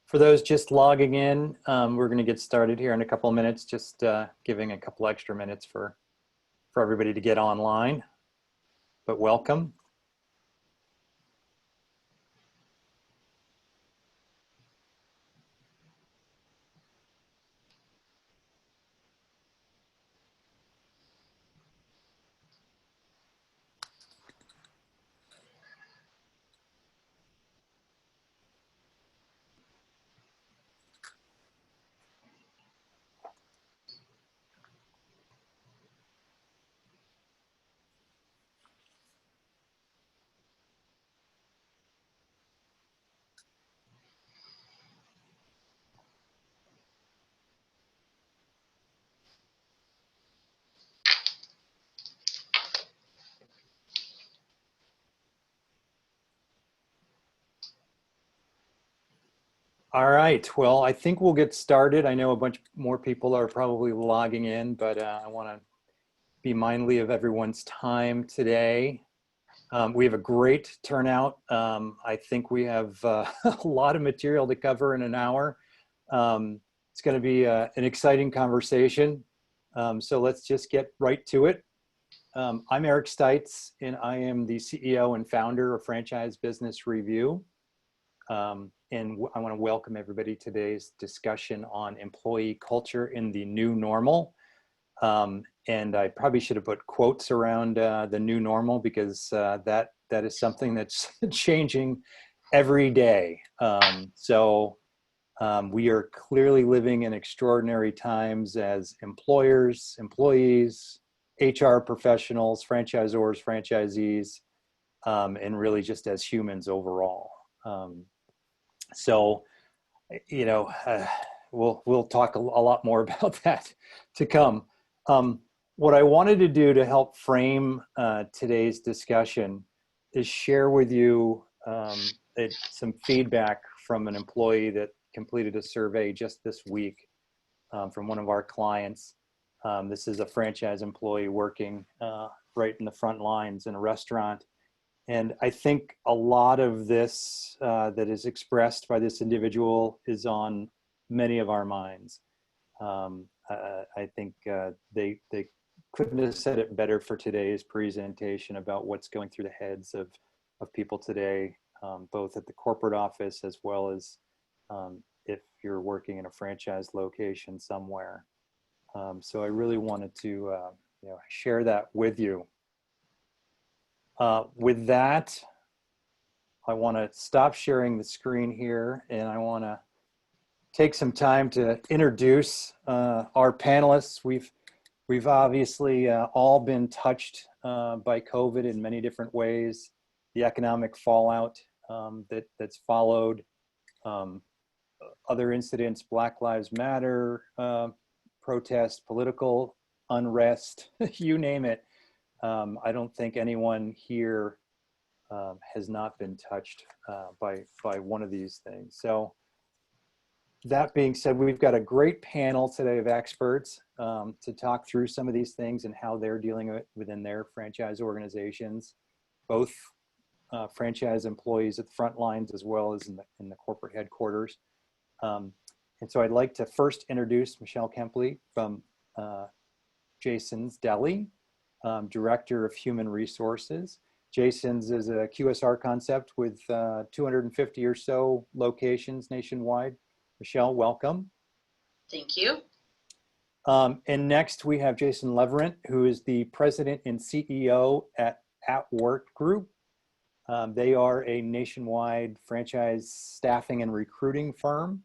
For those just logging in, we're going to get started here in a couple of minutes, just giving a couple extra minutes for everybody to get online, but welcome. All right, well, I think we'll get started. I know a bunch more people are probably logging in, but I want to be mindful of everyone's time today. We have a great turnout. I think we have a lot of material to cover in an hour. It's going to be an exciting conversation. So let's just get right to it. I'm Eric Stites, and I am the CEO and founder of Franchise Business Review. And I want to welcome everybody to today's discussion on employee culture in the new normal. And I probably should have put quotes around the new normal, because that is something that's changing every day. We are clearly living in extraordinary times as employers, employees, HR professionals, franchisors, franchisees, and really just as humans overall. We'll talk a lot more about that to come. What I wanted to do to help frame today's discussion is share with you some feedback from an employee that completed a survey just this week from one of our clients. This is a franchise employee working right in the front lines in a restaurant. And I think a lot of this that is expressed by this individual is on many of our minds. I think they couldn't have said it better for today's presentation about what's going through the heads of people today, both at the corporate office as well as if you're working in a franchise location somewhere. So I really wanted to share that with you. With that, I want to stop sharing the screen here, and I want to take some time to introduce our panelists. We've obviously all been touched by COVID in many different ways. The economic fallout that's followed, other incidents, Black Lives Matter protests, political unrest, you name it. I don't think anyone here has not been touched by one of these things. So that being said, we've got a great panel today of experts to talk through some of these things and how they're dealing with within their franchise organizations, both franchise employees at the front lines as well as in the corporate headquarters. And so I'd like to first introduce Michele Kemplay from Jason's Deli, Director of Human Resources. Jason's is a QSR concept with 250 or so locations nationwide. Michele, welcome. Thank you. And next we have Jason Leverant, who is the president and CEO at AtWork Group. They are a nationwide franchise staffing and recruiting firm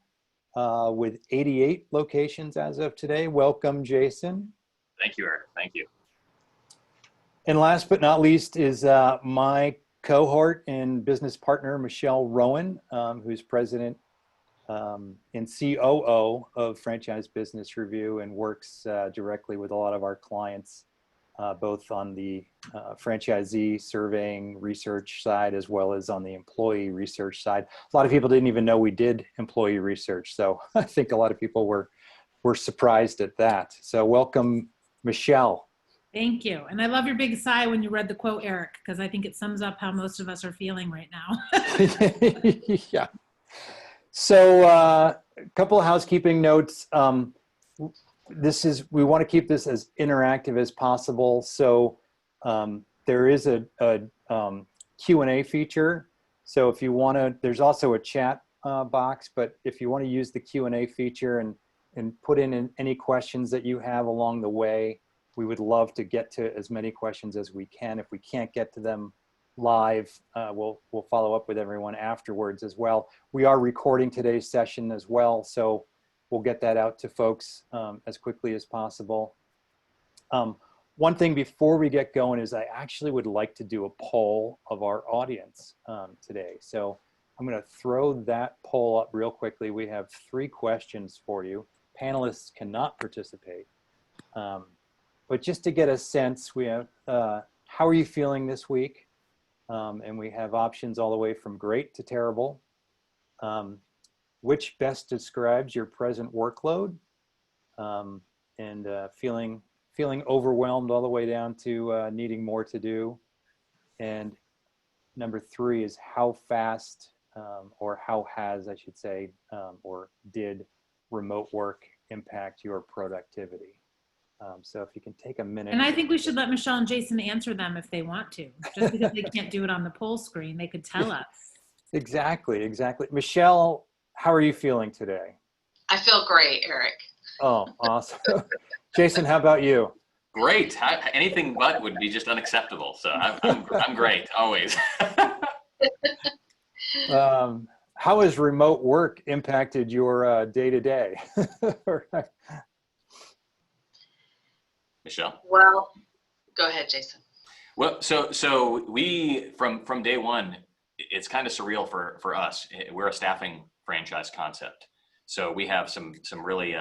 with 88 locations as of today. Welcome, Jason. Thank you, Eric. Thank you. And last but not least is my cohort and business partner, Michele Rowan, who's president and COO of Franchise Business Review and works directly with a lot of our clients, both on the franchisee surveying research side as well as on the employee research side. A lot of people didn't even know we did employee research, so I think a lot of people were surprised at that. So welcome, Michele. Thank you. And I love your big sigh when you read the quote, Eric, because I think it sums up how most of us are feeling right now. Yeah. So a couple of housekeeping notes. We want to keep this as interactive as possible. So there is a Q&A feature. So if you want to, there's also a chat box, but if you want to use the Q&A feature and put in any questions that you have along the way, we would love to get to as many questions as we can. If we can't get to them live, we'll follow up with everyone afterwards as well. We are recording today's session as well, so we'll get that out to folks as quickly as possible. One thing before we get going is I actually would like to do a poll of our audience today. So I'm going to throw that poll up real quickly. We have 3 questions for you. Panelists cannot participate. But just to get a sense, we have, how are you feeling this week? And we have options all the way from great to terrible. Which best describes your present workload? And feeling overwhelmed all the way down to needing more to do. And number 3 is how fast, or how has, I should say, or did remote work impact your productivity? So if you can take a minute. And I think we should let Michele and Jason answer them if they want to. Just because they can't do it on the poll screen, they could tell us. Exactly. Michele, how are you feeling today? I feel great, Eric. Oh, awesome. Jason, how about you? Great. Anything but would be just unacceptable. So I'm great, always. How has remote work impacted your day-to-day? Michele? Well, go ahead, Jason. Well, so we, from day one, it's kind of surreal for us. We're a staffing franchise concept. So we have some really,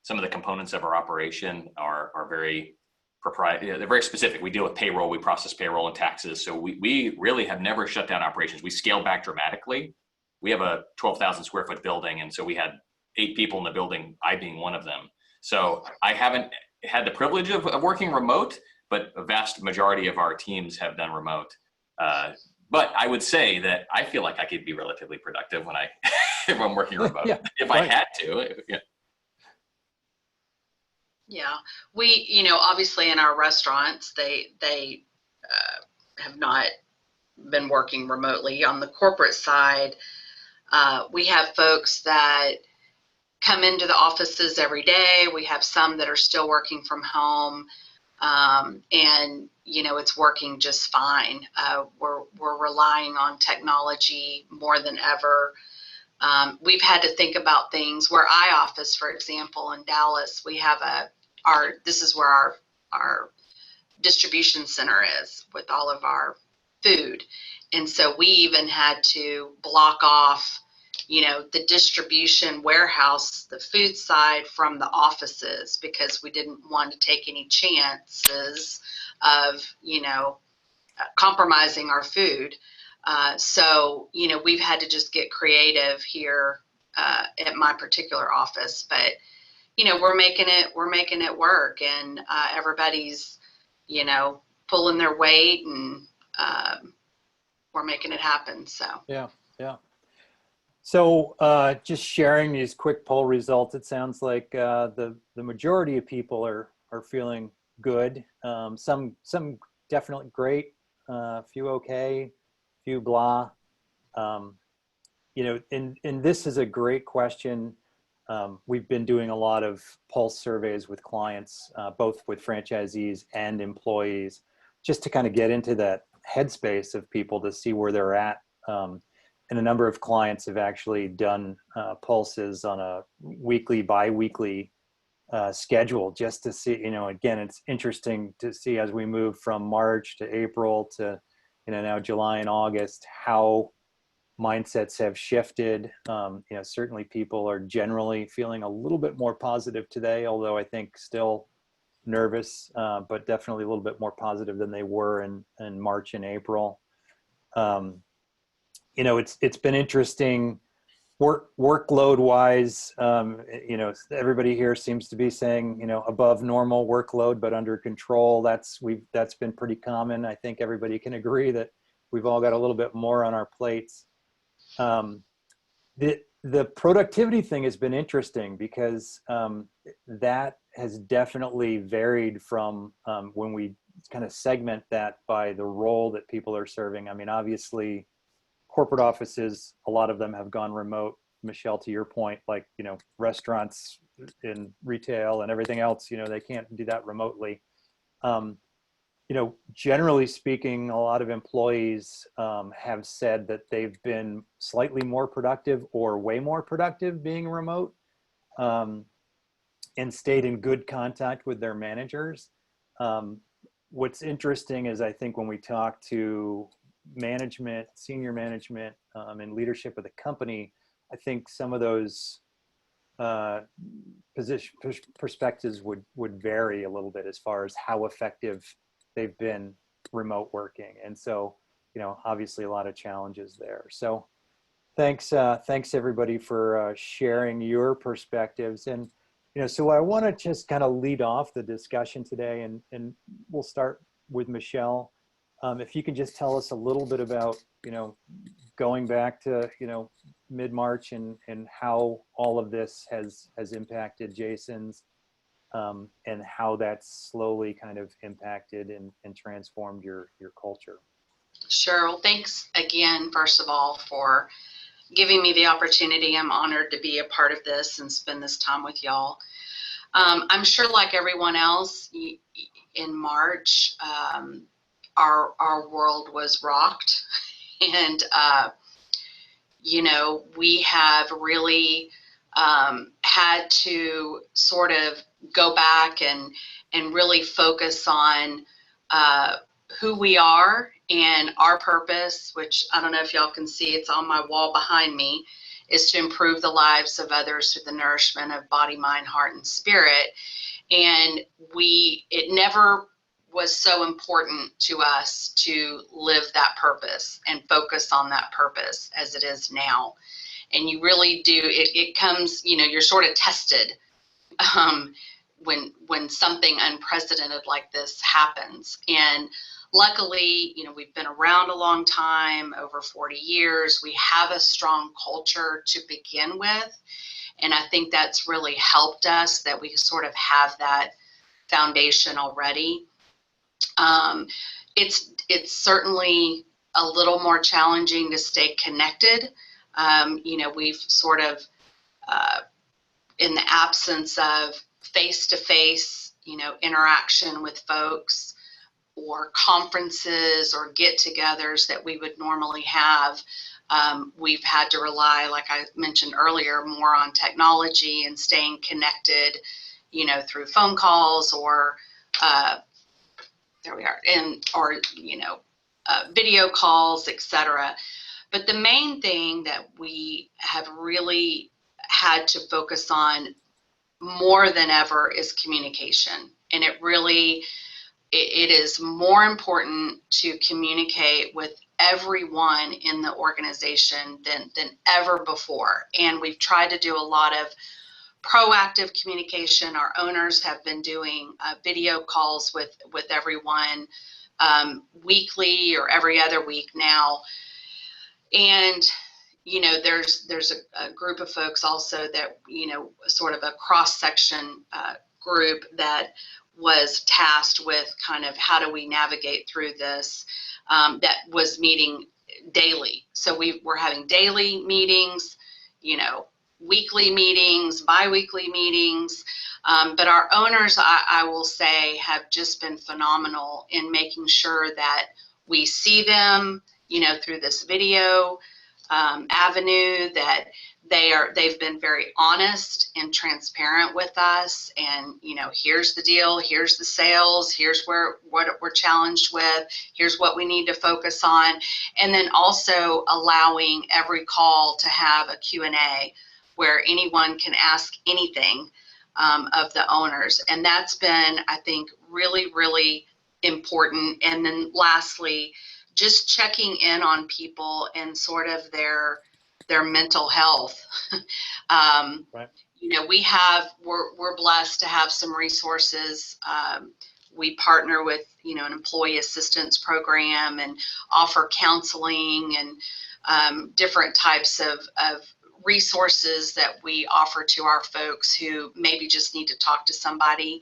some of the components of our operation are very proprietary. They're very specific. We deal with payroll, we process payroll and taxes. So we really have never shut down operations. We scale back dramatically. We have a 12,000 square foot building. And so we had 8 people in the building, I being one of them. So I haven't had the privilege of working remote, but a vast majority of our teams have done remote. But I would say that I feel like I could be relatively productive when if I'm working remote, yeah, if right. I had to. Yeah. Yeah, we, obviously in our restaurants, they have not been working remotely. On the corporate side, we have folks that come into the offices every day. We have some that are still working from home, and it's working just fine. We're relying on technology more than ever. We've had to think about things where office, for example, in Dallas, we have this is where our distribution center is with all of our food. And so we even had to block off, the distribution warehouse, the food side from the offices, because we didn't want to take any chances of, compromising our food. So, we've had to just get creative here at my particular office, but, we're making it work, and everybody's, pulling their weight, and we're making it happen. So Yeah. So just sharing these quick poll results, it sounds like the majority of people are feeling good. Some definitely great, few okay, few blah. And this is a great question. we've been doing a lot of pulse surveys with clients, both with franchisees and employees, just to kind of get into that headspace of people to see where they're at. And a number of clients have actually done pulses on a weekly, bi-weekly schedule, just to see, again, it's interesting to see as we move from March to April to, now July and August, how mindsets have shifted. Certainly people are generally feeling a little bit more positive today, although I think still nervous, but definitely a little bit more positive than they were in March and April. It's been interesting workload wise. Everybody here seems to be saying, above normal workload, but under control. That's been pretty common. I think everybody can agree that we've all got a little bit more on our plates. The productivity thing has been interesting because that has definitely varied from when we kind of segment that by the role that people are serving. I mean, obviously, corporate offices, a lot of them have gone remote. Michele, to your point, like, restaurants in retail and everything else, they can't do that remotely. Generally speaking, a lot of employees have said that they've been slightly more productive or way more productive being remote, and stayed in good contact with their managers. What's interesting is, I think when we talk to management, senior management, and leadership of the company, I think some of those perspectives would vary a little bit as far as how effective they've been remote working. And so, obviously a lot of challenges there. So thanks everybody for sharing your perspectives. And, so I want to just kind of lead off the discussion today, and we'll start with Michele. If you can just tell us a little bit about, going back to, mid-March and how all of this has impacted Jason's, and how that's slowly kind of impacted and transformed your culture. Sure. Well, thanks again, first of all, for giving me the opportunity. I'm honored to be a part of this and spend this time with y'all. I'm sure, like everyone else, in March, our world was rocked, and we have really had to sort of go back and really focus on who we are and our purpose, which I don't know if y'all can see, it's on my wall behind me, is to improve the lives of others through the nourishment of body, mind, heart, and spirit. And it never was so important to us to live that purpose and focus on that purpose as it is now. And you really do, it comes, you're sort of tested when something unprecedented like this happens. And luckily, we've been around a long time, over 40 years. We have a strong culture to begin with. And I think that's really helped us, that we sort of have that foundation already. It's certainly a little more challenging to stay connected. We've sort of, in the absence of face-to-face, interaction with folks, or conferences or get-togethers that we would normally have, we've had to rely, like I mentioned earlier, more on technology and staying connected, through phone calls or there we are, or video calls, etc. But the main thing that we have really had to focus on more than ever is communication. And it is more important to communicate with everyone in the organization than ever before. And we've tried to do a lot of proactive communication. Our owners have been doing video calls with everyone weekly or every other week now. And there's a group of folks also that, sort of a cross-section group that was tasked with kind of how do we navigate through this, that was meeting daily. So we're having daily meetings, weekly meetings, bi-weekly meetings. But our owners, I will say, have just been phenomenal in making sure that we see them, through this video avenue, that they've been very honest and transparent with us. And, here's the deal, here's the sales, here's what we're challenged with, here's what we need to focus on. And then also allowing every call to have a Q&A where anyone can ask anything of the owners. And that's been, I think, really, really important. And then lastly, just checking in on people and sort of their mental health. Right. We're blessed to have some resources. We partner with, an employee assistance program and offer counseling and different types of resources that we offer to our folks who maybe just need to talk to somebody.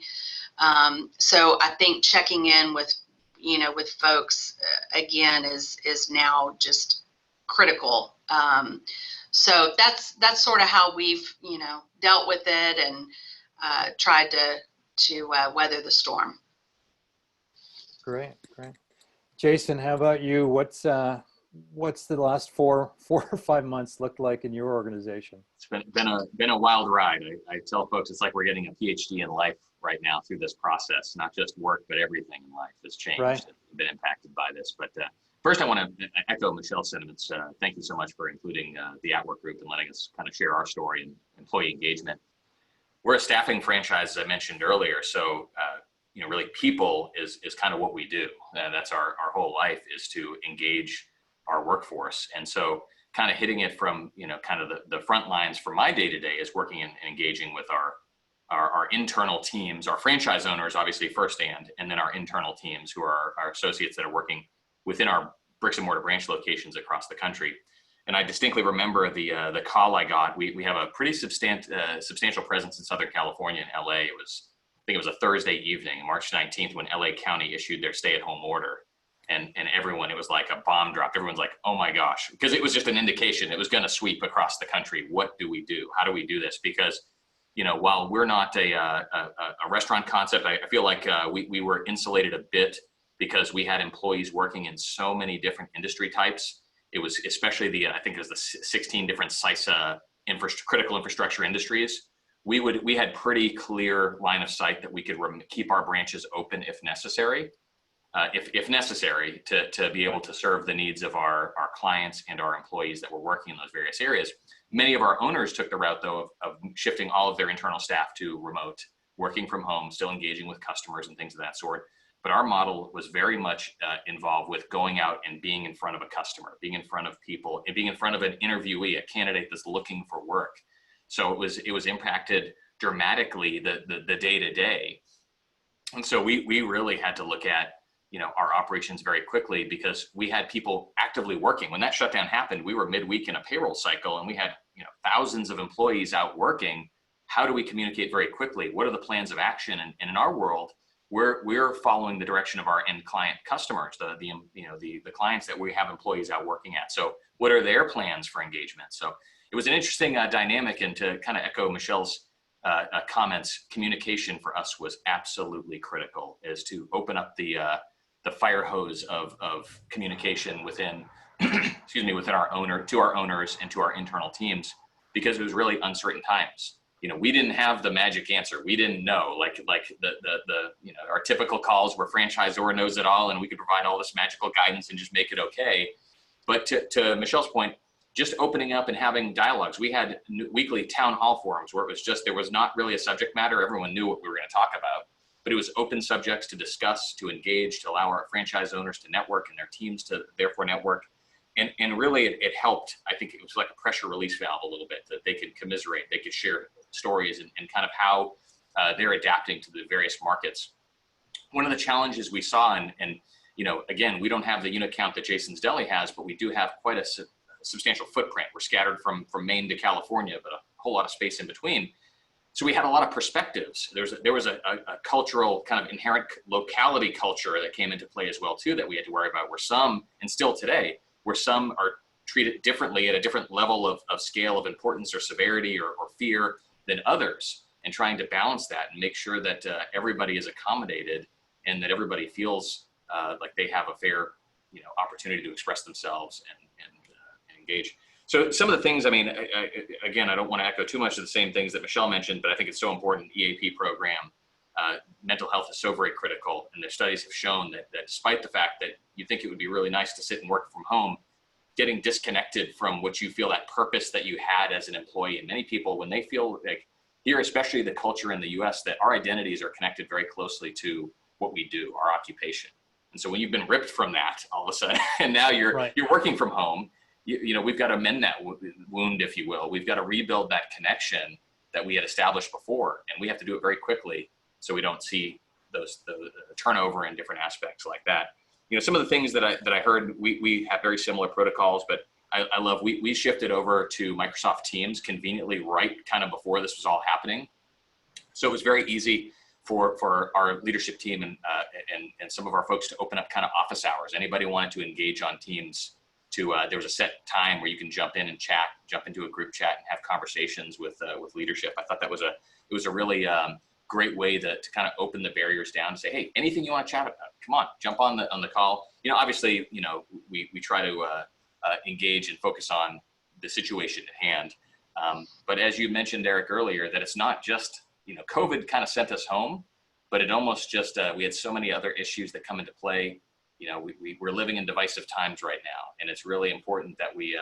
So I think checking in with folks again is now just critical. So that's sort of how we've dealt with it and tried to weather the storm. Great. Jason, how about you? What's the last four or 5 months looked like in your organization? It's been a wild ride. I tell folks it's like we're getting a PhD in life right now through this process. Not just work, but everything in life has changed and been impacted by this. But first, I want to echo Michele's sentiments. Thank you so much for including the AtWork group and letting us kind of share our story and employee engagement. We're a staffing franchise, as I mentioned earlier. So, really people is kind of what we do. That's our whole life, is to engage our workforce. And so kind of hitting it from, kind of the front lines for my day-to-day is working and engaging with our internal teams, our franchise owners, obviously firsthand, and then our internal teams who are our associates that are working within our bricks and mortar branch locations across the country. And I distinctly remember the call I got. We have a pretty substantial presence in Southern California and LA. I think it was a Thursday evening, March 19th, when LA County issued their stay-at-home order. And everyone, it was like a bomb dropped. Everyone's like, oh my gosh, because it was just an indication it was going to sweep across the country. What do we do? How do we do this? Because, while we're not a restaurant concept, I feel like we were insulated a bit because we had employees working in so many different industry types. It was especially I think it was the 16 different CISA critical infrastructure industries. We had pretty clear line of sight that we could keep our branches open if necessary. If necessary, to be able to serve the needs of our clients and our employees that were working in those various areas. Many of our owners took the route, though, of shifting all of their internal staff to remote, working from home, still engaging with customers and things of that sort. But our model was very much involved with going out and being in front of a customer, being in front of people, and being in front of an interviewee, a candidate that's looking for work. So it was impacted dramatically the day-to-day. And so we really had to look at our operations very quickly, because we had people actively working. When that shutdown happened, we were midweek in a payroll cycle and we had thousands of employees out working. How do we communicate very quickly? What are the plans of action? And in our world, we're following the direction of our end client customers, the clients that we have employees out working at. So what are their plans for engagement? So it was an interesting dynamic, and to kind of echo Michele's comments, communication for us was absolutely critical, is to open up the fire hose of communication within, within our owners and to our internal teams, because it was really uncertain times. We didn't have the magic answer. We didn't know, like our typical calls where franchisor knows it all and we could provide all this magical guidance and just make it okay. But to Michele's point, just opening up and having dialogues. We had weekly town hall forums where it was there was not really a subject matter. Everyone knew what we were going to talk about, but it was open subjects to discuss, to engage, to allow our franchise owners to network and their teams to therefore network. And really it helped. I think it was like a pressure release valve a little bit, that they could commiserate, they could share stories and kind of how they're adapting to the various markets. One of the challenges we saw, and again, we don't have the unit count that Jason's Deli has, but we do have quite a substantial footprint. We're scattered from Maine to California, but a whole lot of space in between. So we had a lot of perspectives. There was a cultural kind of inherent locality culture that came into play as well too, that we had to worry about, where some, and still today, where some are treat it differently at a different level of scale of importance or severity or fear than others, and trying to balance that and make sure that everybody is accommodated and that everybody feels like they have a fair, opportunity to express themselves and engage. So some of the things, I mean, again, I don't want to echo too much of the same things that Michele mentioned, but I think it's so important. EAP program, mental health is so very critical, and the studies have shown that despite the fact that you think it would be really nice to sit and work from home, getting disconnected from what you feel, that purpose that you had as an employee. And many people, when they feel like here, especially the culture in the US, that our identities are connected very closely to what we do, our occupation. And so when you've been ripped from that all of a sudden, and now you're working from home, we've got to mend that wound, if you will. We've got to rebuild that connection that we had established before, and we have to do it very quickly so we don't see the turnover in different aspects like that. Some of the things that I heard, we have very similar protocols, but I love, we shifted over to Microsoft Teams conveniently right kind of before this was all happening. So it was very easy for our leadership team and some of our folks to open up kind of office hours. Anybody wanted to engage on Teams, there was a set time where you can jump in and chat, jump into a group chat and have conversations with leadership. I thought it was a really great way to kind of open the barriers down and say, hey, anything you want to chat about, come on, jump on the call. Obviously, we try to engage and focus on the situation at hand. But as you mentioned, Eric, earlier, that it's not just, COVID kind of sent us home, but it almost just, we had so many other issues that come into play. We're living in divisive times right now, and it's really important that we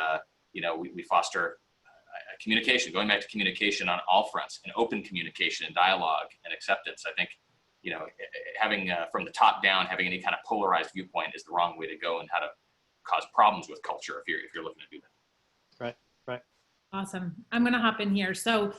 foster communication, going back to communication on all fronts, and open communication and dialogue and acceptance. I think, having from the top down, having any kind of polarized viewpoint is the wrong way to go, and how to cause problems with culture if you're looking to do that. Right. Awesome. I'm going to hop in here. So,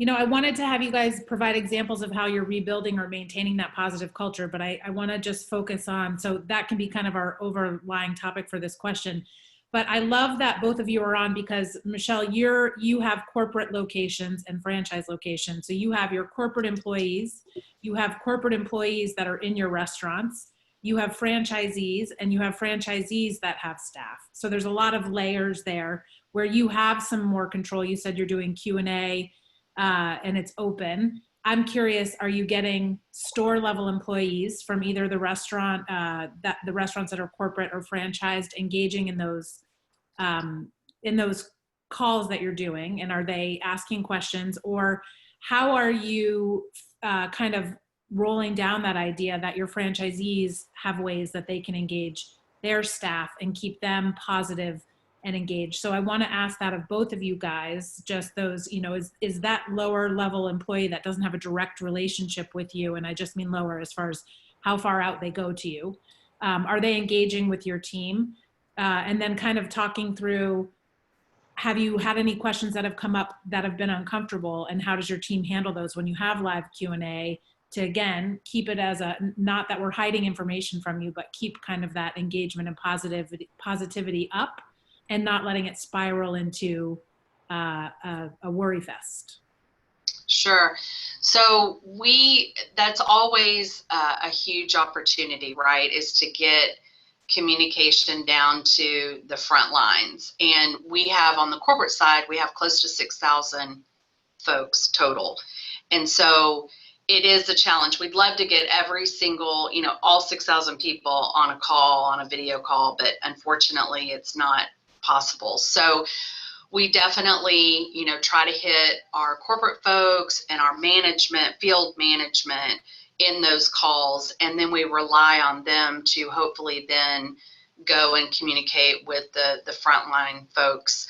I wanted to have you guys provide examples of how you're rebuilding or maintaining that positive culture, but I want to just focus on, so that can be kind of our overlying topic for this question. But I love that both of you are on, because Michele, you have corporate locations and franchise locations. So you have your corporate employees, you have corporate employees that are in your restaurants, you have franchisees, and you have franchisees that have staff. So there's a lot of layers there where you have some more control. You said you're doing Q&A and it's open. I'm curious, are you getting store level employees from either the restaurant, the restaurants that are corporate or franchised, engaging in those calls that you're doing? And are they asking questions, or how are you kind of rolling down that idea that your franchisees have ways that they can engage their staff and keep them positive and engaged? So I want to ask that of both of you guys, just those, is that lower level employee that doesn't have a direct relationship with you, and I just mean lower as far as how far out they go to you, are they engaging with your team? And then kind of talking through, have you had any questions that have come up that have been uncomfortable, and how does your team handle those when you have live Q&A, to, again, keep it as not that we're hiding information from you, but keep kind of that engagement and positivity up, and not letting it spiral into a worry fest? Sure. So that's always a huge opportunity, right? Is to get communication down to the front lines. And we have, on the corporate side, we have close to 6,000 folks total. And so it is a challenge. We'd love to get every single, all 6,000 people on a call, on a video call, but unfortunately it's not possible. So we definitely, try to hit our corporate folks and our management, field management in those calls. And then we rely on them to hopefully then go and communicate with the frontline folks.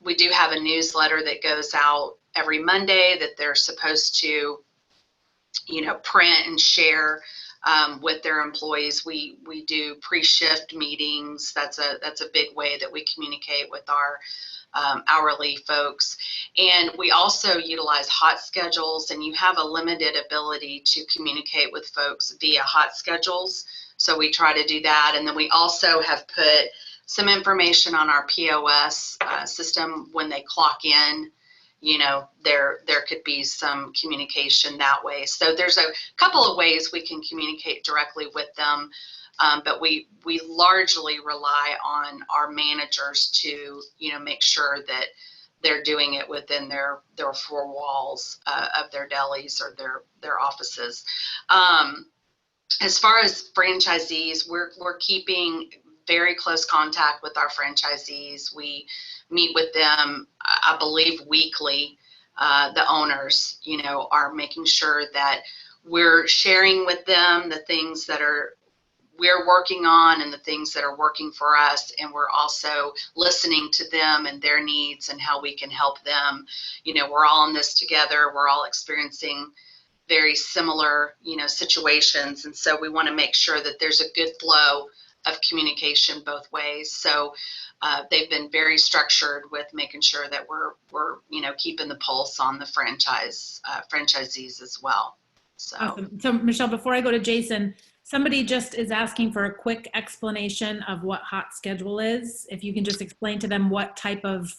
We do have a newsletter that goes out every Monday that they're supposed to, print and share with their employees. We do pre-shift meetings. That's a big way that we communicate with our hourly folks. And we also utilize hot schedules, and you have a limited ability to communicate with folks via hot schedules. So we try to do that. And then we also have put some information on our POS system when they clock in. There could be some communication that way. So there's a couple of ways we can communicate directly with them. But we largely rely on our managers to, make sure that they're doing it within their four walls of their delis or their offices. As far as franchisees, we're keeping very close contact with our franchisees. We meet with them, I believe, weekly. The owners, are making sure that we're sharing with them the things that we're working on and the things that are working for us. And we're also listening to them and their needs and how we can help them. We're all in this together. We're all experiencing very similar, situations. And so we want to make sure that there's a good flow of communication both ways. So they've been very structured with making sure that we're keeping the pulse on the franchisees as well. So. Awesome. So Michele, before I go to Jason, somebody just is asking for a quick explanation of what Hot Schedule is. If you can just explain to them what type of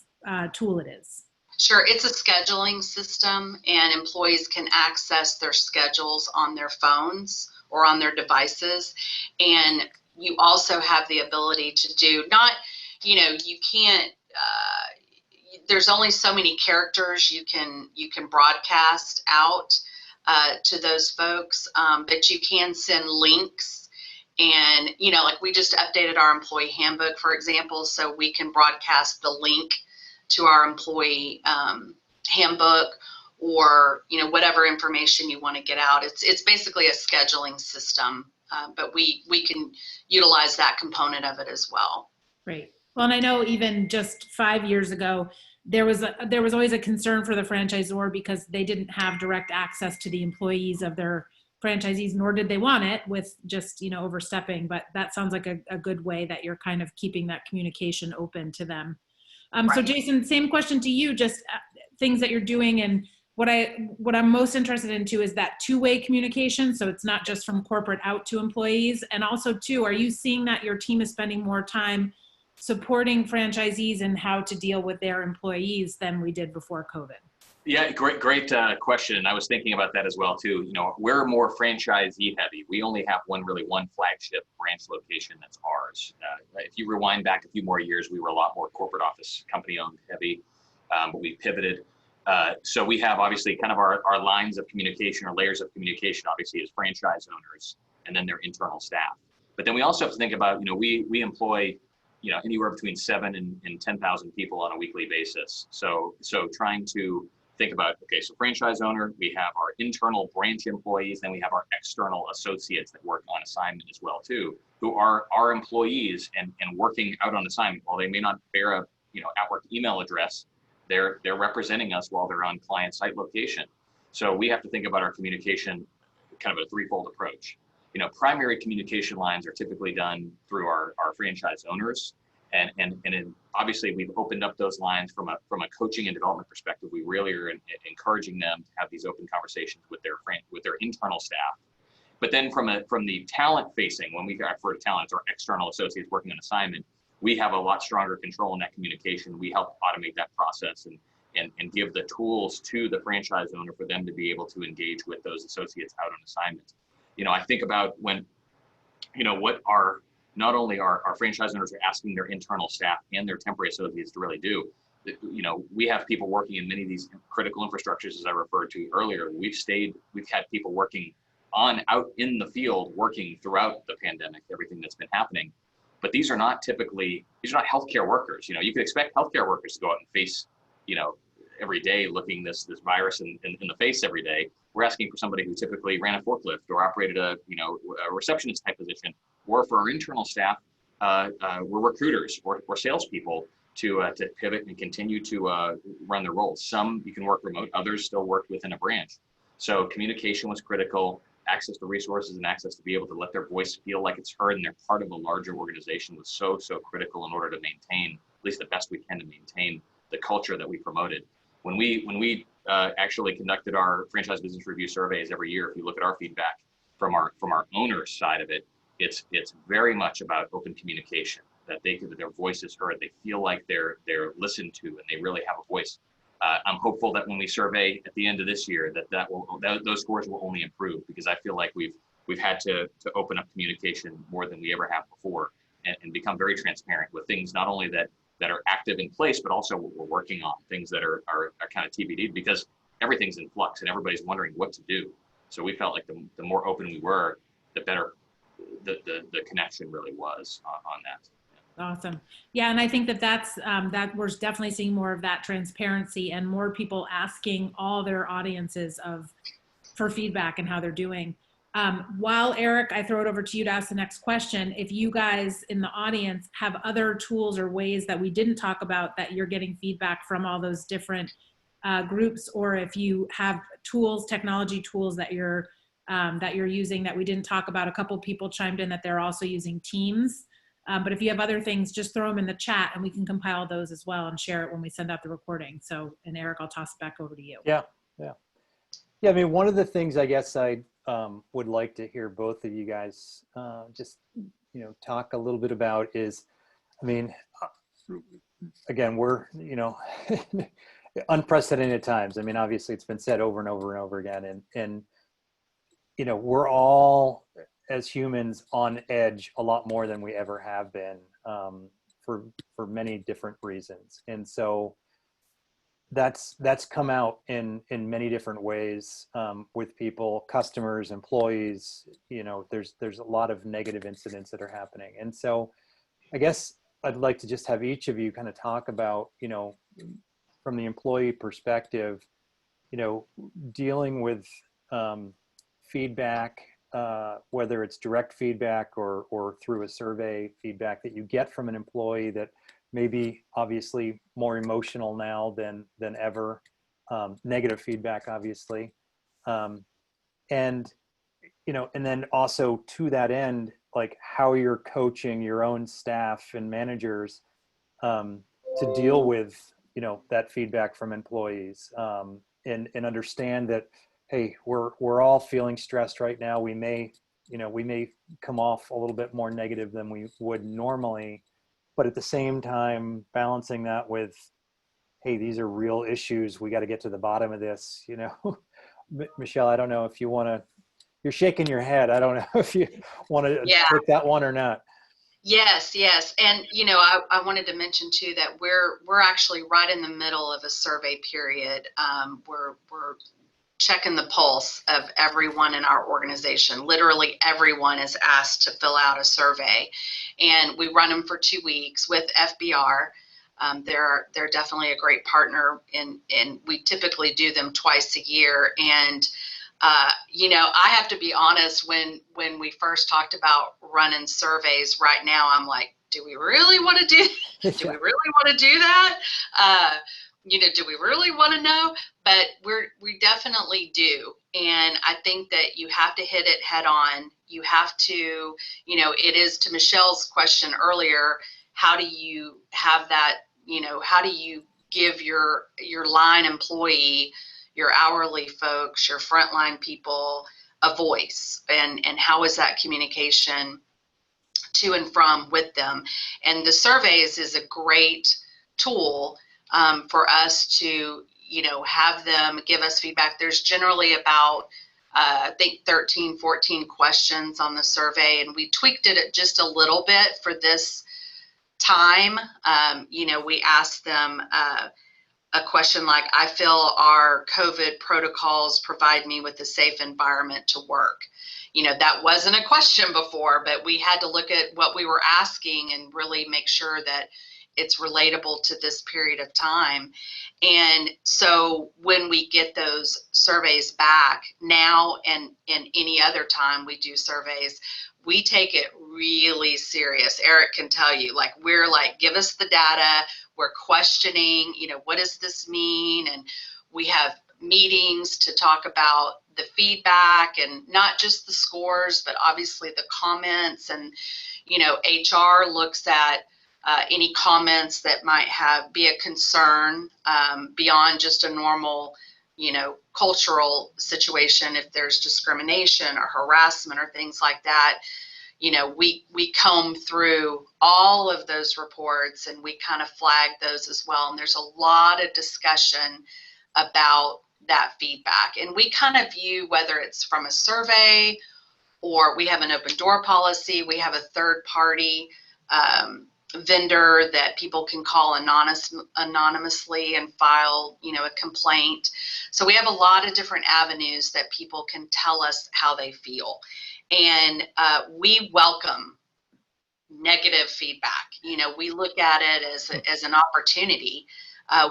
tool it is. Sure. It's a scheduling system, and employees can access their schedules on their phones or on their devices. And you also have the ability to do you can't, there's only so many characters you can broadcast out to those folks, but you can send links. And, like we just updated our employee handbook, for example, so we can broadcast the link to our employee handbook, or whatever information you want to get out. It's basically a scheduling system, but we can utilize that component of it as well. Great. Well, and I know even just 5 years ago, there was always a concern for the franchisor because they didn't have direct access to the employees of their franchisees, nor did they want it with just overstepping. But that sounds like a good way that you're kind of keeping that communication open to them. Right. So Jason, same question to you, just things that you're doing. And what I'm most interested in too is that two-way communication. So it's not just from corporate out to employees. And also too, are you seeing that your team is spending more time supporting franchisees and how to deal with their employees than we did before COVID? Yeah, great question. I was thinking about that as well too. We're more franchisee heavy. We only have one flagship branch location that's ours. If you rewind back a few more years, we were a lot more corporate office company owned heavy, but we pivoted. So we have obviously kind of our lines of communication or layers of communication, obviously as franchise owners, and then their internal staff. But then we also have to think about, we employ anywhere between 7,000 and 10,000 people on a weekly basis. So trying to think about, okay, so franchise owner, we have our internal branch employees, then we have our external associates that work on assignment as well too, who are our employees and working out on assignment. While they may not bear a AtWork email address, they're representing us while they're on client site location. So we have to think about our communication kind of a threefold approach. Primary communication lines are typically done through our franchise owners. And obviously we've opened up those lines from a coaching and development perspective. We really are encouraging them to have these open conversations with their internal staff. But then from the talent facing, when we refer to talent, it's our external associates working on assignment, we have a lot stronger control in that communication. We help automate that process and give the tools to the franchise owner for them to be able to engage with those associates out on assignment. I think about when, what not only our franchise owners are asking their internal staff and their temporary associates to really do. We have people working in many of these critical infrastructures, as I referred to earlier. We've had people working out in the field, working throughout the pandemic, everything that's been happening. But these are not healthcare workers. You could expect healthcare workers to go out and face, every day looking this virus in the face every day. We're asking for somebody who typically ran a forklift or operated a receptionist type position, or for our internal staff, we're recruiters or salespeople to pivot and continue to run their roles. Some you can work remote, others still work within a branch. So communication was critical, access to resources and access to be able to let their voice feel like it's heard and they're part of a larger organization was so critical in order to maintain, at least the best we can to maintain the culture that we promoted. When we actually conducted our franchise business review surveys every year, if you look at our feedback from our owners side of it, it's very much about open communication, that their voice is heard, they feel like they're listened to, and they really have a voice. I'm hopeful that when we survey at the end of this year, those scores will only improve, because I feel like we've we've had to open up communication more than we ever have before, and become very transparent with things not only that are active in place, but also what we're working on, things that are kind of TBD, because everything's in flux and everybody's wondering what to do. So we felt like the more open we were, the better the connection really was on that. Awesome. Yeah, and I think that's that we're definitely seeing more of that transparency and more people asking all their audiences for feedback and how they're doing. While Eric, I throw it over to you to ask the next question. If you guys in the audience have other tools or ways that we didn't talk about that you're getting feedback from all those different groups, or if you have tools, technology tools that you're using that we didn't talk about, a couple people chimed in that they're also using Teams. But if you have other things, just throw them in the chat and we can compile those as well and share it when we send out the recording. So, and Eric, I'll toss it back over to you. Yeah. I mean, one of the things I guess I would like to hear both of you guys just, talk a little bit about is, I mean, again, we're, unprecedented times. I mean, obviously it's been said over and over and over again, and we're all as humans on edge a lot more than we ever have been for many different reasons. And so that's come out in many different ways with people, customers, employees. There's a lot of negative incidents that are happening. And so I guess I'd like to just have each of you kind of talk about, from the employee perspective, dealing with feedback, whether it's direct feedback or through a survey feedback that you get from an employee that may be obviously more emotional now than ever, negative feedback, obviously. And then also to that end, like how you're coaching your own staff and managers to deal with, that feedback from employees, and understand that, hey, we're all feeling stressed right now. We may come off a little bit more negative than we would normally, but at the same time, balancing that with, hey, these are real issues. We got to get to the bottom of this. Michele, I don't know if you want to. You're shaking your head. I don't know if you want to take that one or not. Yes. And, I wanted to mention too, that we're actually right in the middle of a survey period. We're checking the pulse of everyone in our organization. Literally everyone is asked to fill out a survey, and we run them for 2 weeks with FBR. They're definitely a great partner, and we typically do them twice a year. And I have to be honest, when we first talked about running surveys right now, I'm like, do we really want to do we really want to do that? Do we really want to know? But we definitely do. And I think that you have to hit it head on. You have to, it is to Michelle's question earlier, how do you have that, how do you give your line employee, your hourly folks, your frontline people a voice, and how is that communication to and from with them? And the surveys is a great tool for us to, have them give us feedback. There's generally about, I think 13, 14 questions on the survey, and we tweaked it just a little bit for this time. We asked them a question like, I feel our COVID protocols provide me with a safe environment to work. That wasn't a question before, but we had to look at what we were asking and really make sure that it's relatable to this period of time. And so when we get those surveys back now and any other time we do surveys, we take it really serious. Eric can tell you, we're like, give us the data. We're questioning, what does this mean? And we have meetings to talk about the feedback, and not just the scores, but obviously the comments. And, HR looks at any comments that might be a concern beyond just a normal, cultural situation. If there's discrimination or harassment or things like that, we comb through all of those reports and we kind of flag those as well. And there's a lot of discussion about that feedback. And we kind of view whether it's from a survey or we have an open door policy. We have a third party vendor that people can call anonymously and file, a complaint. So we have a lot of different avenues that people can tell us how they feel. And we welcome negative feedback. We look at it as an opportunity,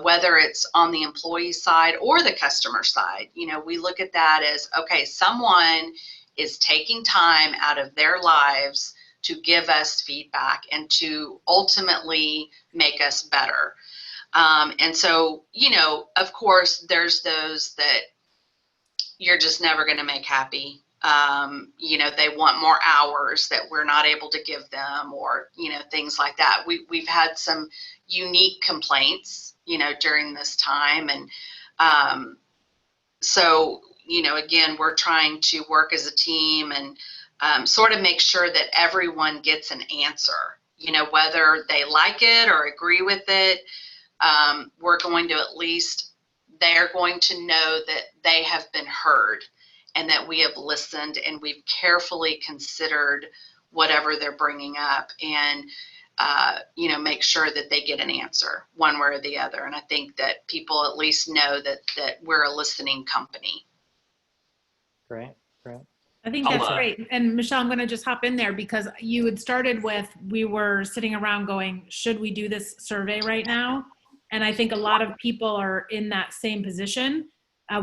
whether it's on the employee side or the customer side. We look at that as, okay, someone is taking time out of their lives to give us feedback and to ultimately make us better. And so, of course, there's those that you're just never going to make happy. They want more hours that we're not able to give them, or, things like that. We've had some unique complaints, during this time. And so, again, we're trying to work as a team and sort of make sure that everyone gets an answer, whether they like it or agree with it. We're going to they're going to know that they have been heard and that we have listened and we've carefully considered whatever they're bringing up, and, make sure that they get an answer one way or the other. And I think that people at least know that we're a listening company. Great. I think that's great. And Michele, I'm going to just hop in there because you had started with, we were sitting around going, should we do this survey right now? And I think a lot of people are in that same position.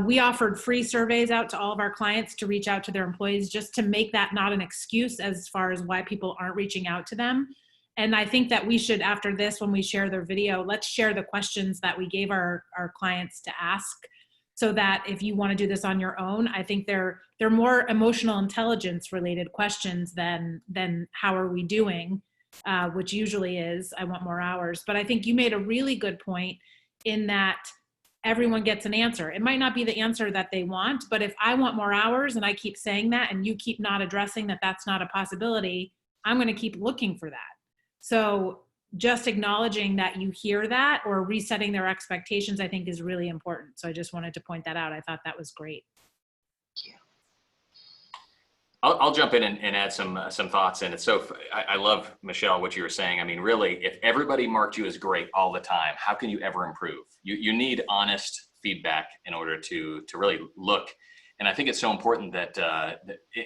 We offered free surveys out to all of our clients to reach out to their employees, just to make that not an excuse as far as why people aren't reaching out to them. And I think that we should, after this, when we share their video, let's share the questions that we gave our clients to ask, so that if you want to do this on your own, I think they're more emotional intelligence related questions than how are we doing, which usually is, I want more hours. But I think you made a really good point in that everyone gets an answer. It might not be the answer that they want, but if I want more hours and I keep saying that and you keep not addressing that that's not a possibility, I'm going to keep looking for that. So just acknowledging that you hear that or resetting their expectations, I think, is really important. So I just wanted to point that out. I thought that was great. Thank you. I'll jump in and add some thoughts. And it's I love, Michele, what you were saying. I mean, really, if everybody marked you as great all the time, how can you ever improve? You need honest feedback in order to really look. And I think it's so important that,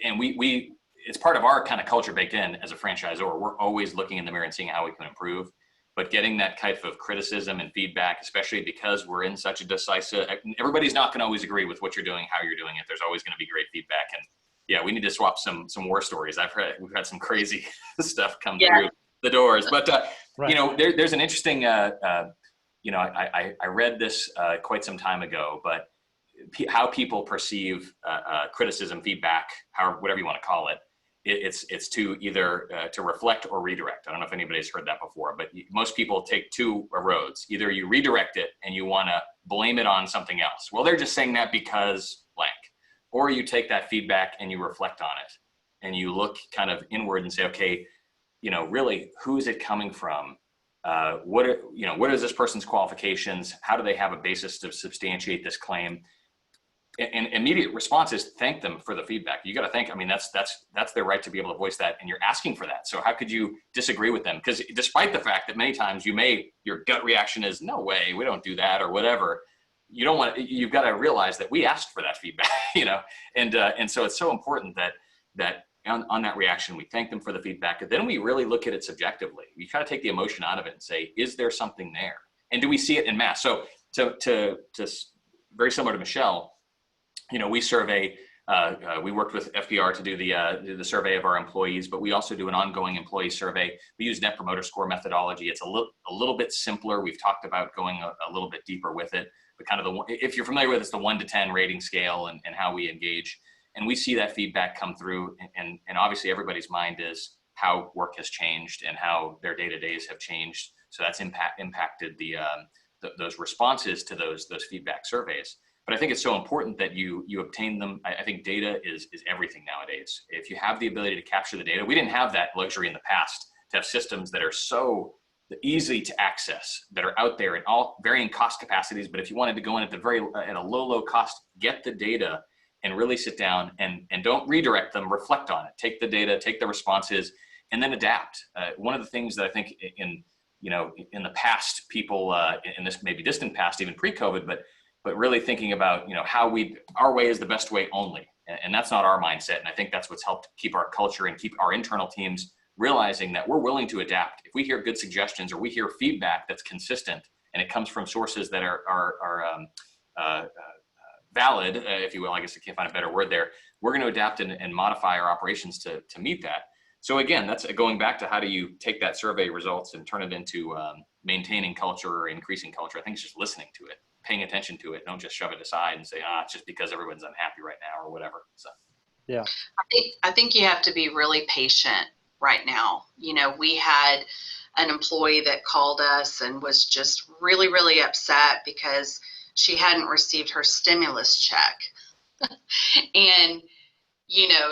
and we it's part of our kind of culture baked in as a franchisor. We're always looking in the mirror and seeing how we can improve. But getting that type of criticism and feedback, especially because we're in such a decisive, everybody's not going to always agree with what you're doing, how you're doing it. There's always going to be great feedback. And yeah, we need to swap some war stories. We've had some crazy stuff come through the doors. But, Right. There's an interesting, I read this quite some time ago, but how people perceive criticism, feedback, whatever you want to call it, it's to either to reflect or redirect. I don't know if anybody's heard that before, but most people take two roads. Either you redirect it and you want to blame it on something else. Well, they're just saying that because blank. Or you take that feedback and you reflect on it and you look kind of inward and say, okay, really, who is it coming from? What is this person's qualifications? How do they have a basis to substantiate this claim? And immediate response is thank them for the feedback. You got to thank. I mean, that's their right to be able to voice that, and you're asking for that. So how could you disagree with them? Because despite the fact that many times your gut reaction is no way, we don't do that or whatever. You've got to realize that we asked for that feedback, and so it's so important that on that reaction, we thank them for the feedback. And then we really look at it subjectively. We kind of take the emotion out of it and say, is there something there? And do we see it in mass? So to very similar to Michele, we survey, we worked with FBR to do the survey of our employees, but we also do an ongoing employee survey. We use Net Promoter Score methodology. It's a little bit simpler. We've talked about going a little bit deeper with it, but kind of if you're familiar with it, it's the 1 to 10 rating scale and how we engage. And we see that feedback come through, and obviously everybody's mind is how work has changed and how their day-to-days have changed. So that's impacted those responses to those feedback surveys. But I think it's so important that you obtain them. I think data is everything nowadays. If you have the ability to capture the data, we didn't have that luxury in the past to have systems that are so easy to access, that are out there in all varying cost capacities. But if you wanted to go in at a low cost, get the data and really sit down and don't redirect them, reflect on it, take the data, take the responses, and then adapt. One of the things that I think in the past, people in this maybe distant past, even pre-COVID, but really thinking about, how our way is the best way only. And that's not our mindset. And I think that's what's helped keep our culture and keep our internal teams realizing that we're willing to adapt. If we hear good suggestions or we hear feedback that's consistent and it comes from sources that are valid, if you will, I guess I can't find a better word there, we're going to adapt and modify our operations to meet that. So again, that's going back to how do you take that survey results and turn it into maintaining culture or increasing culture. I think it's just listening to it, paying attention to it. Don't just shove it aside and say, it's just because everyone's unhappy right now or whatever. So, yeah. I think you have to be really patient right now. We had an employee that called us and was just really, really upset because she hadn't received her stimulus check. And,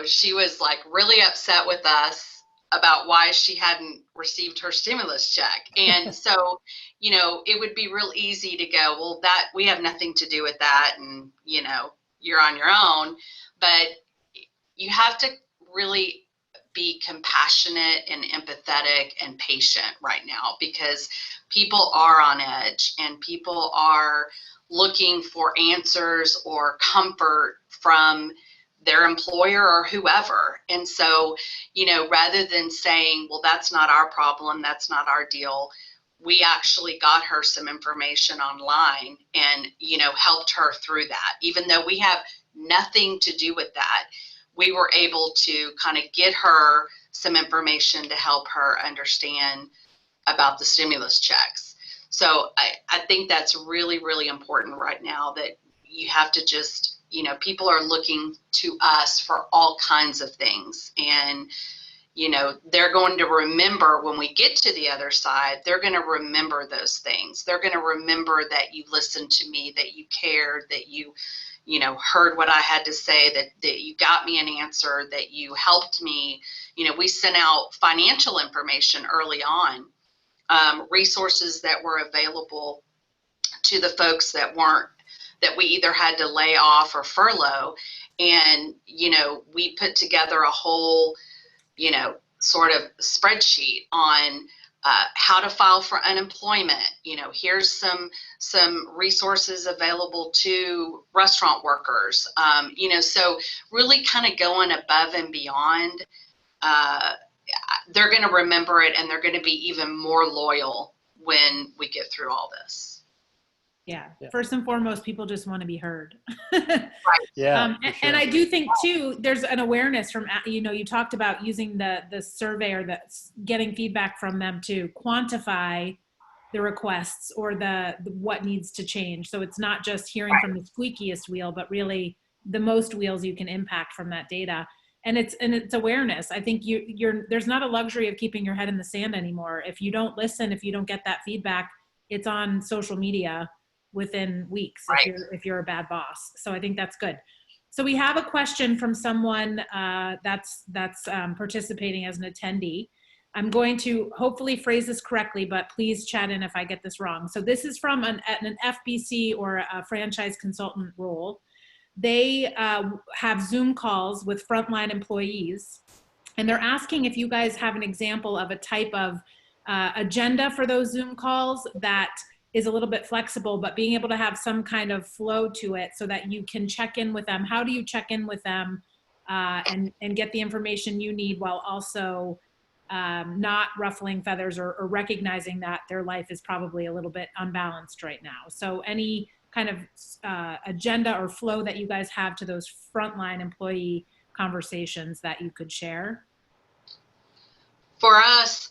she was like really upset with us about why she hadn't received her stimulus check. And so, it would be real easy to go, well, that we have nothing to do with that. And, you're on your own. But you have to really be compassionate and empathetic and patient right now, because people are on edge and people are looking for answers or comfort from their employer or whoever. And so, rather than saying, well, that's not our problem, that's not our deal, we actually got her some information online and, helped her through that. Even though we have nothing to do with that, we were able to kind of get her some information to help her understand about the stimulus checks. So I think that's really, really important right now, that you have to just, people are looking to us for all kinds of things. And, they're going to remember when we get to the other side, they're going to remember those things. They're going to remember that you listened to me, that you cared, that you heard what I had to say, that you got me an answer, that you helped me. We sent out financial information early on, resources that were available to the folks that we either had to lay off or furlough. And, we put together a whole, sort of spreadsheet on how to file for unemployment. Here's some resources available to restaurant workers. So really kind of going above and beyond. They're going to remember it, and they're going to be even more loyal when we get through all this. Yeah. First and foremost, people just want to be heard. Right. Yeah. And I do think too, there's an awareness from, you talked about using the survey or getting feedback from them to quantify the requests or the what needs to change. So it's not just hearing from the squeakiest wheel, but really the most wheels you can impact from that data. And it's awareness. I think there's not a luxury of keeping your head in the sand anymore. If you don't listen, if you don't get that feedback, it's on social media within weeks if you're a bad boss. So I think that's good. So we have a question from someone that's participating as an attendee. I'm going to hopefully phrase this correctly, but please chat in if I get this wrong. So this is from an FBC or a franchise consultant role. They have Zoom calls with frontline employees, and they're asking if you guys have an example of a type of agenda for those Zoom calls that is a little bit flexible, but being able to have some kind of flow to it so that you can check in with them. How do you check in with them and get the information you need while also not ruffling feathers or recognizing that their life is probably a little bit unbalanced right now? So any kind of agenda or flow that you guys have to those frontline employee conversations that you could share? For us,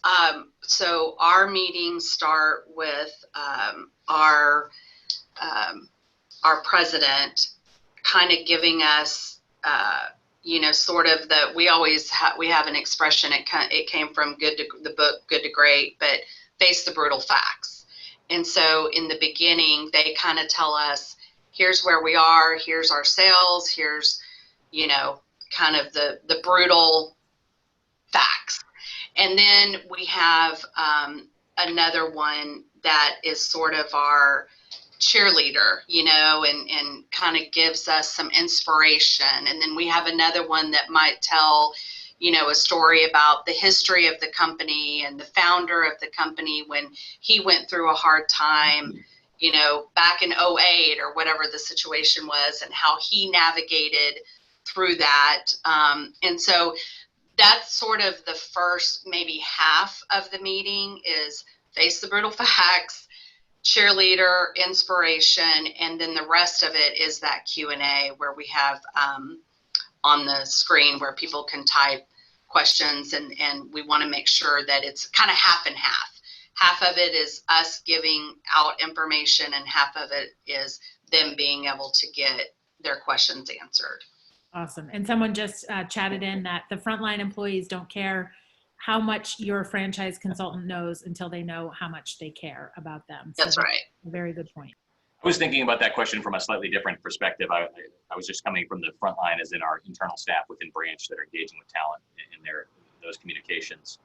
so our meetings start with our president kind of giving us, sort of we have an expression. It came from the book Good to Great, but face the brutal facts. And so in the beginning, they kind of tell us, here's where we are, here's our sales, here's, kind of the brutal facts. And then we have another one that is sort of our cheerleader, and kind of gives us some inspiration. And then we have another one that might tell, a story about the history of the company and the founder of the company when he went through a hard time, back in '08 or whatever the situation was, and how he navigated through that. And so that's sort of the first maybe half of the meeting is face the brutal facts, cheerleader, inspiration, and then the rest of it is that Q&A where we have on the screen where people can type questions, and we want to make sure that it's kind of half and half. Half of it is us giving out information, and half of it is them being able to get their questions answered. Awesome. And someone just chatted in that the frontline employees don't care how much your franchise consultant knows until they know how much they care about them. So that's right. A very good point. I was thinking about that question from a slightly different perspective. I was just coming from the front line as in our internal staff within branch that are engaging with talent in those communications.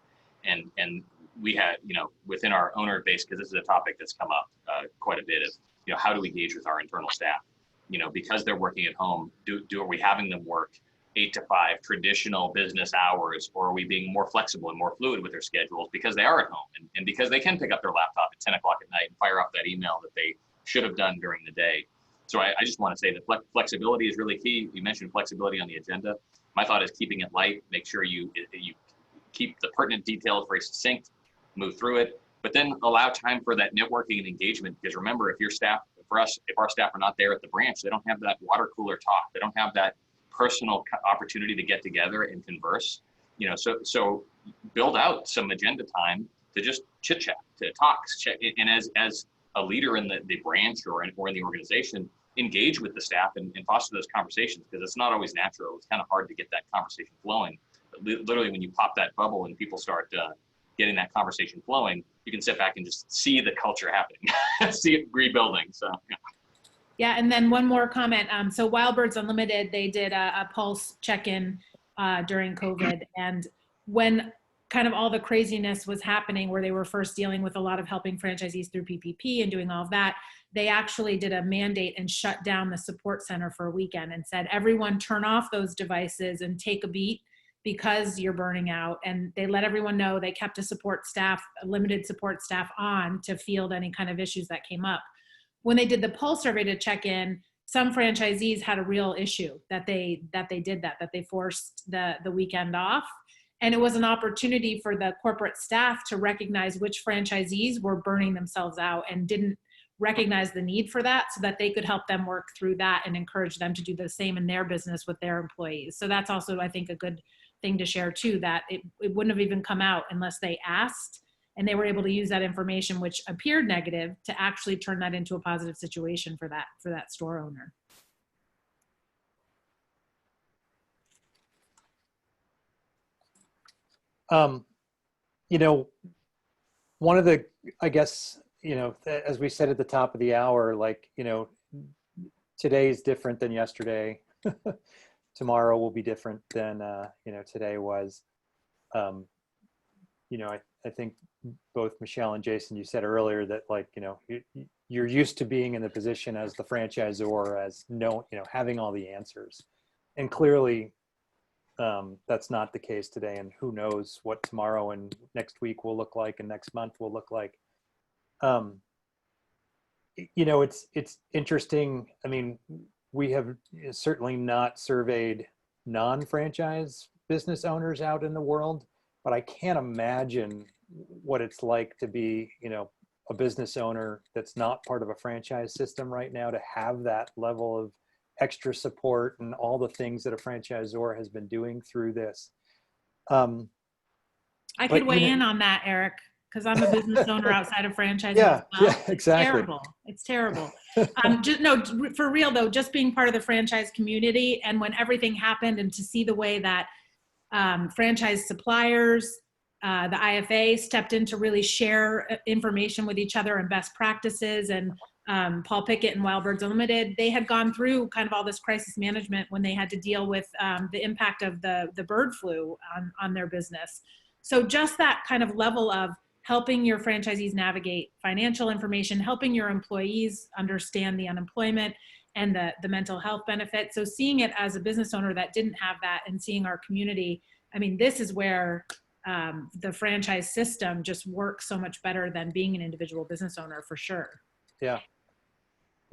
And we had, within our owner base, because this is a topic that's come up quite a bit of, how do we engage with our internal staff? Because they're working at home, are we having them work 8 to 5 traditional business hours, or are we being more flexible and more fluid with their schedules because they are at home and because they can pick up their laptop at 10 o'clock at night and fire off that email that they should have done during the day? So I just want to say that flexibility is really key. You mentioned flexibility on the agenda. My thought is keeping it light. Make sure you keep the pertinent details very succinct, move through it, but then allow time for that networking and engagement. Because remember, if our staff are not there at the branch, they don't have that water cooler talk. They don't have that personal opportunity to get together and converse. So build out some agenda time to just chit chat, to talk, and as a leader in the branch or in the organization, engage with the staff and foster those conversations, because it's not always natural. It's kind of hard to get that conversation flowing. But literally, when you pop that bubble and people start getting that conversation flowing, you can sit back and just see the culture happening, see it rebuilding. So, yeah. Yeah, and then one more comment. So Wild Birds Unlimited, they did a pulse check-in during COVID, and when kind of all the craziness was happening, where they were first dealing with a lot of helping franchisees through PPP and doing all of that, they actually did a mandate and shut down the support center for a weekend and said, everyone turn off those devices and take a beat because you're burning out. And they let everyone know. They kept a limited support staff on to field any kind of issues that came up. When they did the pulse survey to check in, some franchisees had a real issue that they forced the weekend off. And it was an opportunity for the corporate staff to recognize which franchisees were burning themselves out and didn't recognize the need for that, so that they could help them work through that and encourage them to do the same in their business with their employees. So that's also, I think, a good thing to share too, that it wouldn't have even come out unless they asked, and they were able to use that information, which appeared negative, to actually turn that into a positive situation for that store owner. One of the, I guess, as we said at the top of the hour, today is different than yesterday. Tomorrow will be different than, today was. I think both Michele and Jason, you said earlier that you're used to being in the position as the franchisor, as having all the answers. And clearly, that's not the case today, and who knows what tomorrow and next week will look like and next month will look like. It's interesting. I mean, we have certainly not surveyed non-franchise business owners out in the world, but I can't imagine what it's like to be, a business owner that's not part of a franchise system right now, to have that level of extra support and all the things that a franchisor has been doing through this. I could weigh in on that, Eric, because I'm a business owner outside of franchising. Yeah, as well. yeah, exactly. It's terrible. For real though, just being part of the franchise community, and when everything happened, and to see the way that franchise suppliers, the IFA stepped in to really share information with each other and best practices, and Paul Pickett and Wild Birds Unlimited, they had gone through kind of all this crisis management when they had to deal with the impact of the bird flu on their business. So just that kind of level of helping your franchisees navigate financial information, helping your employees understand the unemployment and the mental health benefit. So seeing it as a business owner that didn't have that and seeing our community, I mean, this is where the franchise system just works so much better than being an individual business owner, for sure. Yeah.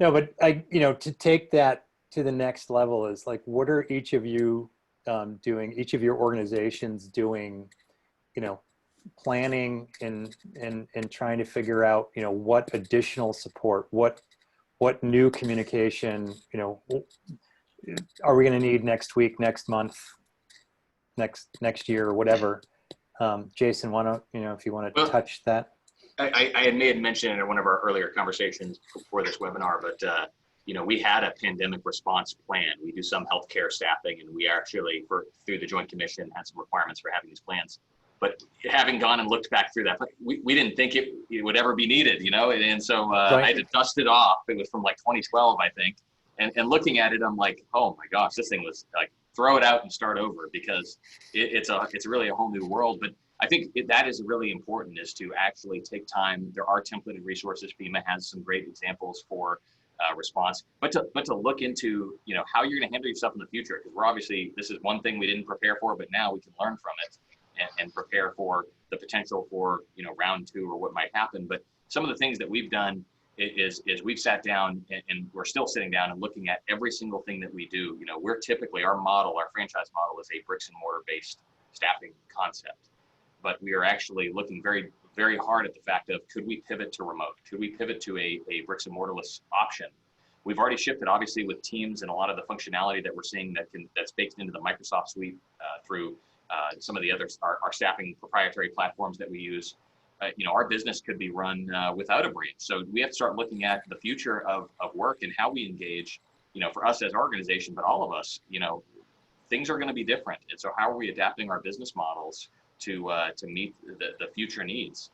No, but to take that to the next level is like, what are each of you doing, each of your organizations doing, planning and trying to figure out, what additional support, what new communication, are we going to need next week, next month, next year, or whatever. Jason, if you want to touch that. I may have mentioned in one of our earlier conversations before this webinar, but we had a pandemic response plan. We do some healthcare staffing, and we actually, through the Joint Commission, had some requirements for having these plans. But having gone and looked back through that, we didn't think it would ever be needed, and so Right. I had to dust it off. It was from like 2012, I think. And looking at it, I'm like, oh my gosh, this thing was like, throw it out and start over, because it's really a whole new world. But I think that is really important, is to actually take time. There are templated resources. FEMA has some great examples for response, but to look into, how you're going to handle yourself in the future, because we're obviously, this is one thing we didn't prepare for, but now we can learn from it and prepare for the potential for, round two or what might happen. But some of the things that we've done is we've sat down and we're still sitting down and looking at every single thing that we do. We're typically, our franchise model is a bricks and mortar based staffing concept, but we are actually looking very, very hard at the fact of, could we pivot to remote? Could we pivot to a bricks and mortarless option? We've already shifted, obviously, with Teams and a lot of the functionality that we're seeing that's baked into the Microsoft suite through some of the other, our staffing proprietary platforms that we use. Our business could be run without a branch. So we have to start looking at the future of work and how we engage, for us as an organization, but all of us, things are going to be different. And so how are we adapting our business models to meet the future needs?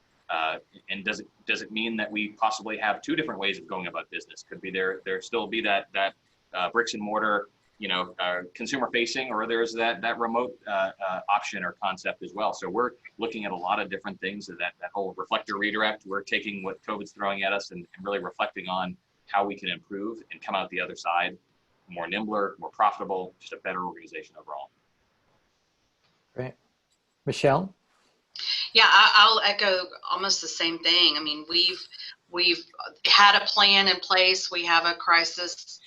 And does it mean that we possibly have two different ways of going about business? Could be there still be that bricks and mortar, consumer facing, or there's that remote option or concept as well. So we're looking at a lot of different things. That whole reflector redirect, we're taking what COVID's throwing at us and really reflecting on how we can improve and come out the other side more nimbler, more profitable, just a better organization overall. Great. Michele? Yeah, I'll echo almost the same thing. I mean, we've had a plan in place. We have a crisis,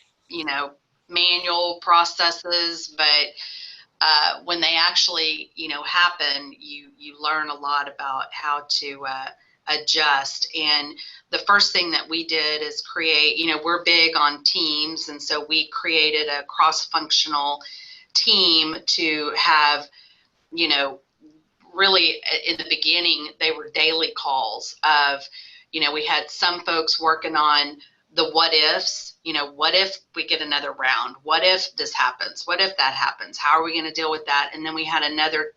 manual processes, but when they actually, happen, you learn a lot about how to adjust. And the first thing that we did is create, we're big on teams, and so we created a cross-functional team to have, really in the beginning, they were daily calls of, we had some folks working on the what ifs, what if we get another round? What if this happens? What if that happens? How are we going to deal with that? And then we had another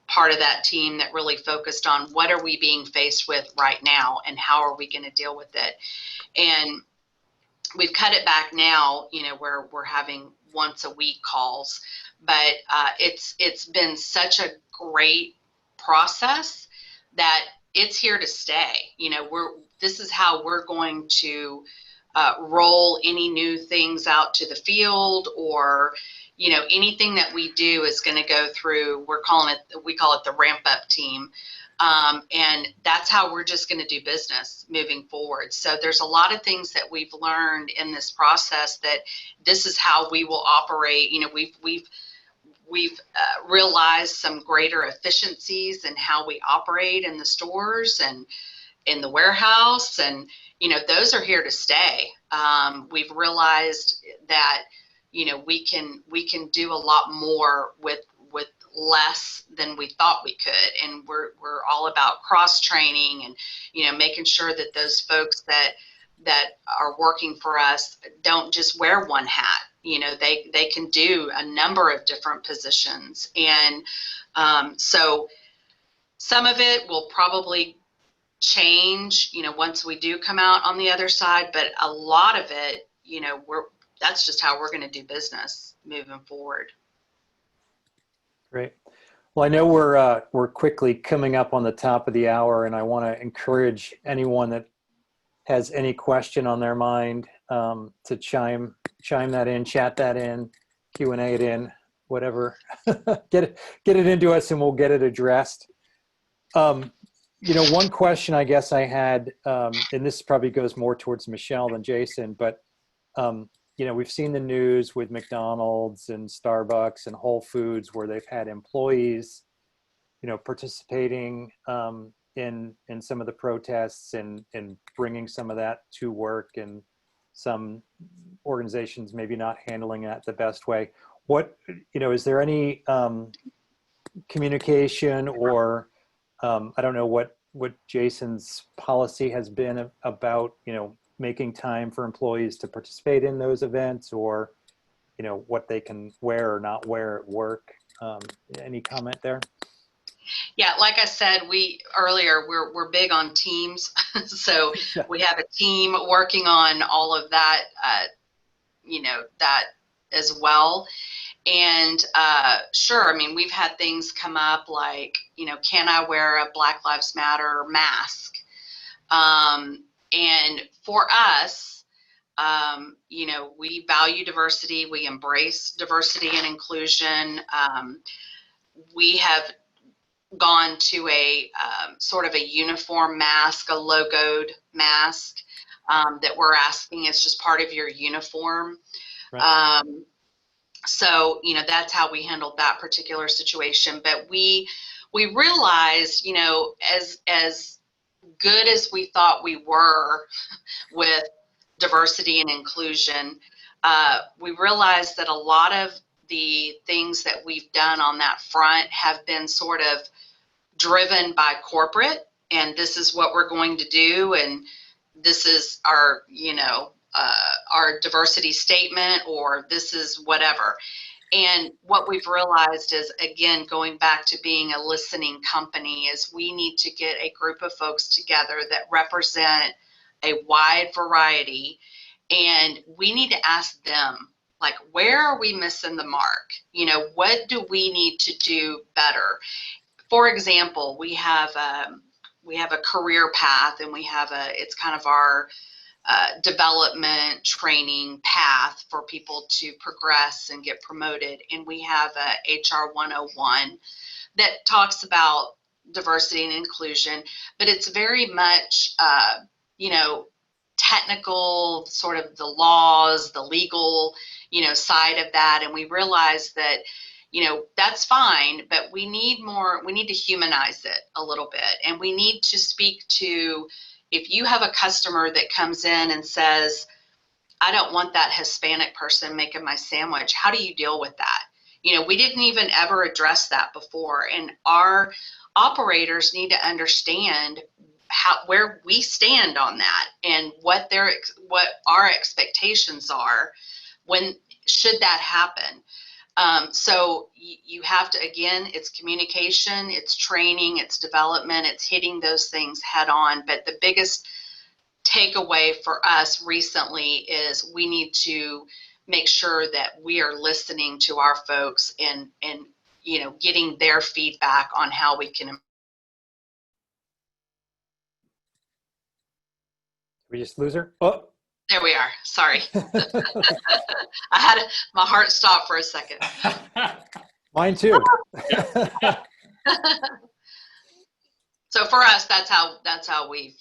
part of that team that really focused on what are we being faced with right now and how are we going to deal with it? And we've cut it back now, where we're having once a week calls, but it's been such a great process that it's here to stay. This is how we're going to roll any new things out to the field, or anything that we do is going to go through, we call it the ramp up team. And that's how we're just going to do business moving forward. So there's a lot of things that we've learned in this process, that this is how we will operate. We've realized some greater efficiencies in how we operate in the stores and in the warehouse, and those are here to stay. We've realized that we can do a lot more with less than we thought we could, and we're all about cross training and making sure that those folks that are working for us don't just wear one hat. They can do a number of different positions, and so some of it will probably change once we do come out on the other side, but a lot of it that's just how we're going to do business moving forward. Great. Well, I know we're quickly coming up on the top of the hour, and I want to encourage anyone that has any question on their mind to chime that in, chat that in, Q&A it in, whatever. get it into us, and we'll get it addressed. One question I guess I had, and this probably goes more towards Michele than Jason, but we've seen the news with McDonald's and Starbucks and Whole Foods where they've had employees, participating in some of the protests and bringing some of that to work, and some organizations maybe not handling that the best way. Is there any communication or I don't know what Jason's policy has been about, making time for employees to participate in those events, or, what they can wear or not wear at work. Any comment there? Yeah, like I said, we're big on teams. So we have a team working on all of that, that as well. And sure, I mean, we've had things come up like, can I wear a Black Lives Matter mask? And for us, we value diversity. We embrace diversity and inclusion. We have gone to a sort of a uniform mask, a logoed mask that we're asking is just part of your uniform. Right. So, that's how we handled that particular situation. But we realized, as good as we thought we were with diversity and inclusion, we realized that a lot of the things that we've done on that front have been sort of driven by corporate, and this is what we're going to do, and this is our, our diversity statement, or this is whatever. And what we've realized is, again, going back to being a listening company, is we need to get a group of folks together that represent a wide variety, and we need to ask them, like, where are we missing the mark? What do we need to do better? For example, we have a career path, and it's kind of our development training path for people to progress and get promoted. And we have a HR 101 that talks about diversity and inclusion, but it's very much, technical, sort of the laws, the legal, side of that. And we realize that, that's fine, but we need to humanize it a little bit. And we need to speak to, if you have a customer that comes in and says, I don't want that Hispanic person making my sandwich, how do you deal with that? We didn't even ever address that before. And our operators need to understand where we stand on that, and what our expectations are when should that happen. So you have to, again, it's communication, it's training, it's development, it's hitting those things head on. But the biggest takeaway for us recently is we need to make sure that we are listening to our folks and getting their feedback on how we can. We just lose her? Oh. There we are. Sorry. My heart stopped for a second. Mine too. So for us, that's how we've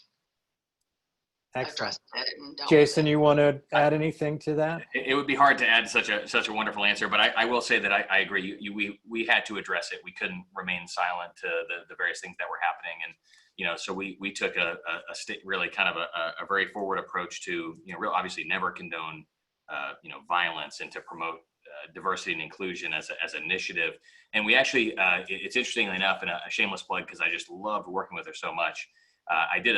Excellent. addressed it. And Jason, you want to add anything to that? It would be hard to add such a wonderful answer, but I will say that I agree. We had to address it. We couldn't remain silent to the various things that were happening. And so we took a really kind of a very forward approach to, obviously never condone, violence, and to promote diversity and inclusion as an initiative. And we actually, it's interestingly enough, and a shameless plug, because I just loved working with her so much. I did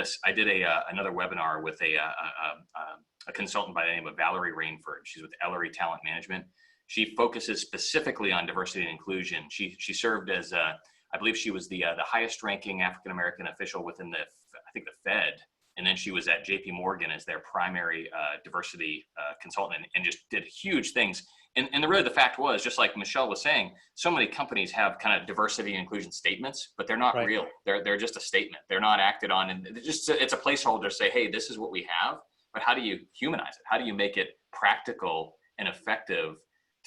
another webinar with a consultant by the name of Valerie Rainford. She's with Ellery Talent Management. She focuses specifically on diversity and inclusion. She served as I believe she was the highest ranking African-American official within the Fed And then she was at JP Morgan as their primary diversity consultant, and just did huge things. And really the fact was, just like Michele was saying, so many companies have kind of diversity and inclusion statements, but they're not Right. real. They're just a statement. They're not acted on. And it's a placeholder to say, hey, this is what we have, but how do you humanize it? How do you make it practical and effective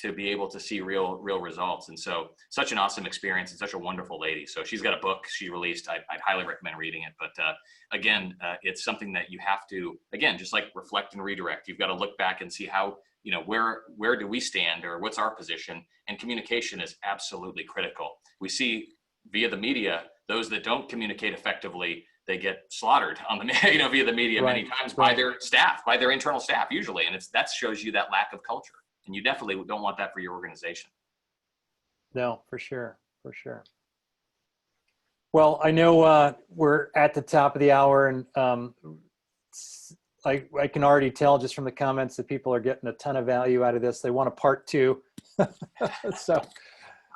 to be able to see real results? And so such an awesome experience, and such a wonderful lady. So she's got a book she released. I'd highly recommend reading it. But again, it's something that you have to, again, just like reflect and redirect. You've got to look back and see how, where do we stand, or what's our position? And communication is absolutely critical. We see via the media, those that don't communicate effectively, they get slaughtered on the, via the media many times by their staff, by their internal staff usually. And that shows you that lack of culture. And you definitely don't want that for your organization. No, for sure. Well, I know we're at the top of the hour, and I can already tell just from the comments that people are getting a ton of value out of this. They want a part 2. So,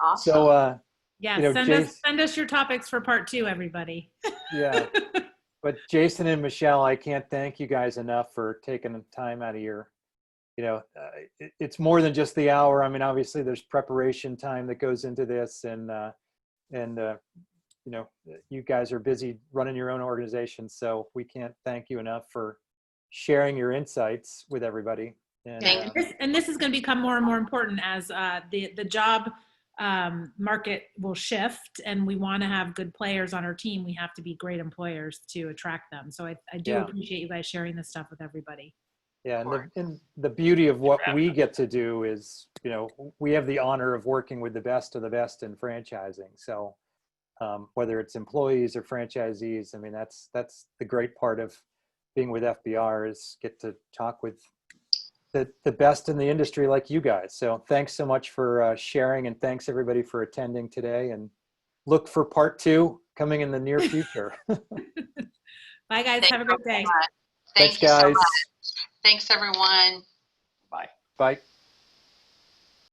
Awesome. so Yeah, send us your topics for part 2, everybody. Yeah. But Jason and Michele, I can't thank you guys enough for taking the time out of your, it's more than just the hour. I mean, obviously there's preparation time that goes into this, and you guys are busy running your own organization. So we can't thank you enough for sharing your insights with everybody. And this is going to become more and more important as the job market will shift, and we want to have good players on our team. We have to be great employers to attract them. So I do appreciate you guys sharing this stuff with everybody. Yeah, and the beauty of what we get to do is, we have the honor of working with the best of the best in franchising. So whether it's employees or franchisees, I mean, that's the great part of being with FBR, is get to talk with the best in the industry like you guys. So thanks so much for sharing, and thanks everybody for attending today, and look for part 2 coming in the near future. Bye guys. Have a great day. Thanks guys. Thanks everyone. Bye. Bye.